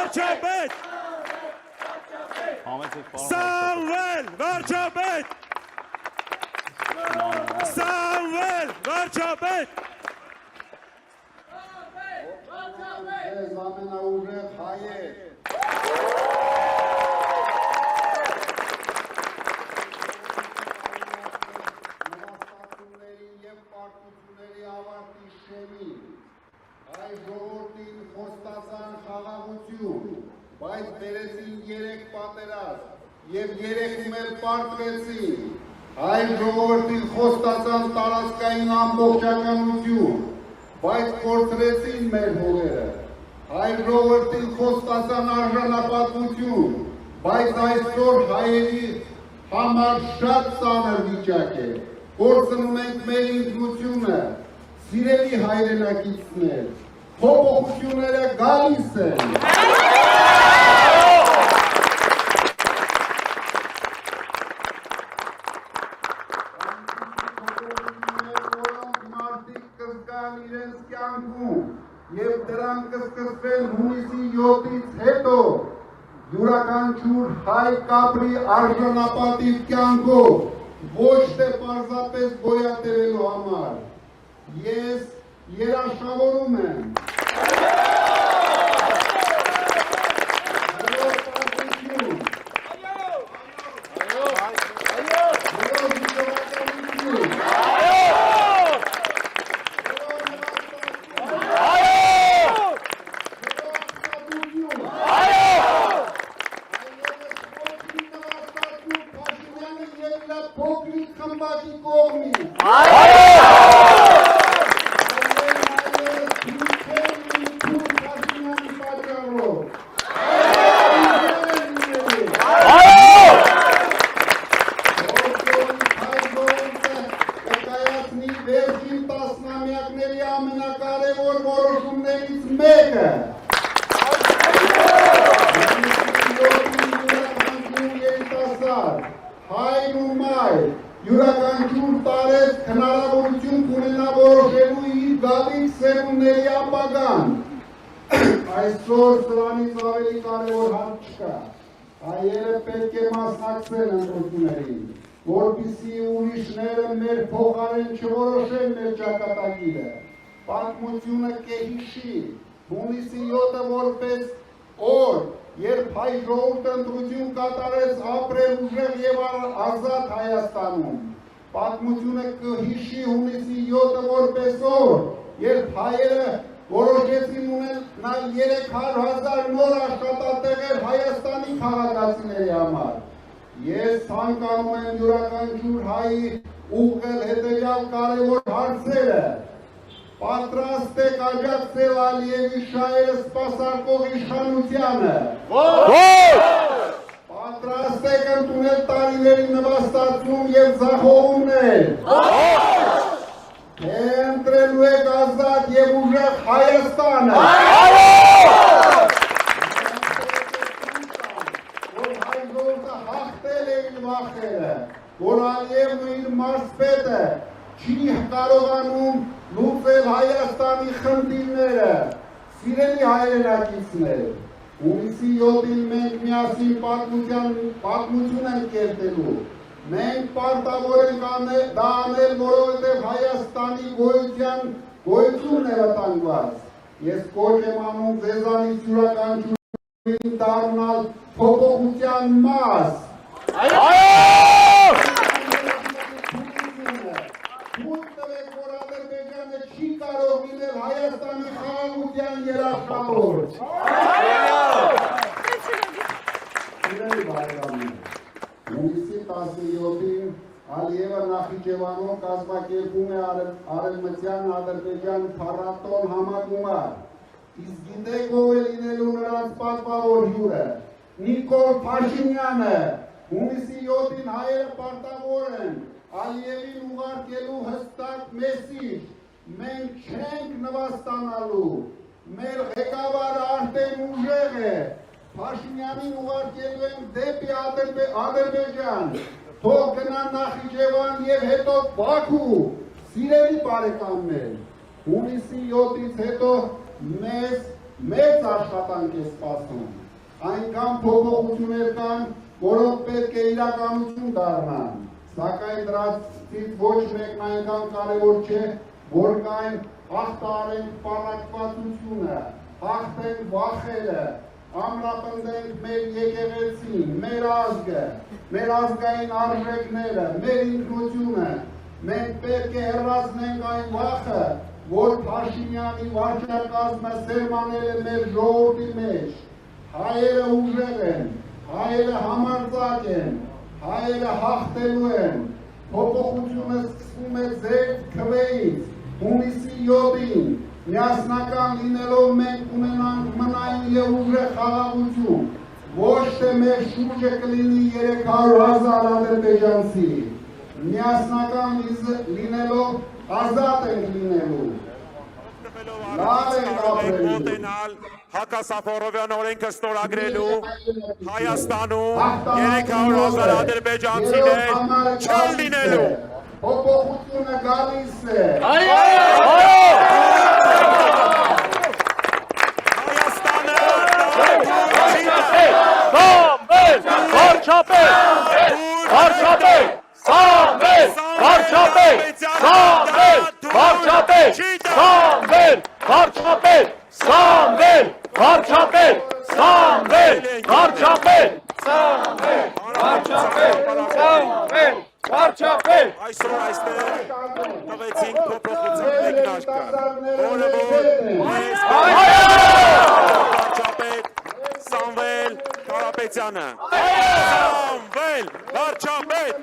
Վարչապետ Սամվել Վարչապետ Սամվել Վարչապետ Ես ամենաուժեղ հայեր նվաստացումների և պարտությունների ավարտի շեմին այ ժողովրդին խոստացան խաղաղություն, բայց բերեցին 3 պատերազմ և 3-ում էլ պարտվեցին, այ ժողովրդին խոստացան տարածքային ամբողջականություն, բայց կորցրեցին մեր հողերը, այ ժողովրդին խոստացան արժանապատվություն, բայց այսօր հայերի համար շատ ծանր վիճակ է, կորցնում ենք մեր ինքնությունը, սիրելի հայրենակիցներ, փոփոխությունները գալիս են։ Մարդիկ կզգան իրենց կյանքում և դրանք կսկսվեն հունիսի 7-ից հետո յուրաքանչյուր հայ կապրի արժանապատիվ կյանքով, ոչ թե պարզապես գոյատևելու համար։ Ես երաշխավորում եմ փոքրիկ խմբակի կողմից վերջին տասնամյակների ամենակարևոր որոշումներից մեկը հայր ու մայր յուրաքանչյուր տարեց հնարավորություն կունենա որոշելու իր գալիք սերունդների ապագան։ Այսօր սրանից ավելի կարևոր հարց չկա։ Հայերը պետք է մասնակցեն ընտրություններին, որպեսզի ուրիշները մեր փոխարեն չորոշեն մեր ճակատագիրը։ Պատմությունը կհիշի հունիսի 7-ը որպես օր, երբ հայ ժողովուրդը ընտրություն կատարեց ապրել ուժեղ և ազատ Հայաստանում։ Պատմությունը կհիշի հունիսի 7-ը որպես օր, երբ հայերը որոշեցին ունենալ 300,000 նոր աշխատատեղեր Հայաստանի քաղաքացիների համար։ Ես ցանկանում եմ յուրաքանչյուր հայի ուղղել հետևյալ կարևոր հարցերը. պատրաստ եք աջակցել Ալիևի շահերը սպասարկող իշխանությանը։ Պատրաստ եք ընդունել տարիների նվաստացում և ձախողումներ։ Թե ընտրելու եք ազատ և ուժեղ Հայաստանը։ Որ հայ ժողովուրդը հաղթել է իր վախերը, որ Ալիևն ու իր մարզպետը չի կարողանում լուծել Հայաստանի խնդիրները։ Սիրելի հայրենակիցներ, հունիսի 7-ին մենք միասին պատմություն ենք կերտելու։ Մենք պարտավոր ենք դա անել, որովհետև Հայաստանի գոյությունն է վտանգված։ Ես կոչ եմ անում ձեզանից յուրաքանչյուրին դառնալ փոփոխության մաս։ Չի կարող լինել Հայաստանի խաղաղության երաշխավոր։ Սիրելի բարեկամներ, հունիսի 17-ին Ալիևը Նախիջևանում կազմակերպում է Արևմտյան Ադրբեջան փառատոն համագումար։ Իսկ գիտեք ով է լինելու նրանց պատվավոր հյուրը։ Նիկոլ Փաշինյանը։ Հունիսի 7-ին հայերը պարտավոր են Ալիևին ուղարկելու հստակ մեսիջ. մենք չենք նվաստանալու, մեր ղեկավարը արդեն ուժեղ է, Փաշինյանին ուղարկելու ենք դեպի Ադրբեջան, թող գնա Նախիջևան և հետո Բաքու։ Սիրելի բարեկամներ, հունիսի 7-ից հետո մեզ մեծ աշխատանք է սպասում։ Այնքան փոփոխություններ կան, որոնք պետք է իրականություն դառնան, սակայն դրանցից ոչ մեկն այնքան կարևոր չէ, որ կային հաղթարենք պառակվածությունը, հաղթենք վախերը, ամրապնդենք մեր եկեղեցին, մեր ազգը, մեր ազգային արժեքները, մեր ինքնությունը, մենք պետք է հեռացնենք այն վախը, որ Փաշինյանի վարչակազմը սերմանել է մեր ժողովրդի մեջ, հայերը ուժեղ են, հայերը համարձակ են, հայերը հաղթելու են, փոփոխությունը սկսվում է ձեր քվեից, հունիսի 7-ին, միասնական լինելով մենք ունենանք մնային և ուժեղ խաղաղություն, ոչ թե մեր շուրջը կլինի 300,000 ադրբեջանցի, միասնական լինելով ազատ ենք լինելու, լավ ենք ապրելու, մոտենալ Հակասաֆորովյան օրենքը ստորագրելու Հայաստանում 300,000 ադրբեջանցիներ չեն լինելու։ փոփոխությունը գալիս է։ Հայաստանը այսօր այստեղ տվեցինք փոփոխության մեկնարկը, որը որ վարչապետ Սամվել Կարապետյանը։ Սամվել վարչապետ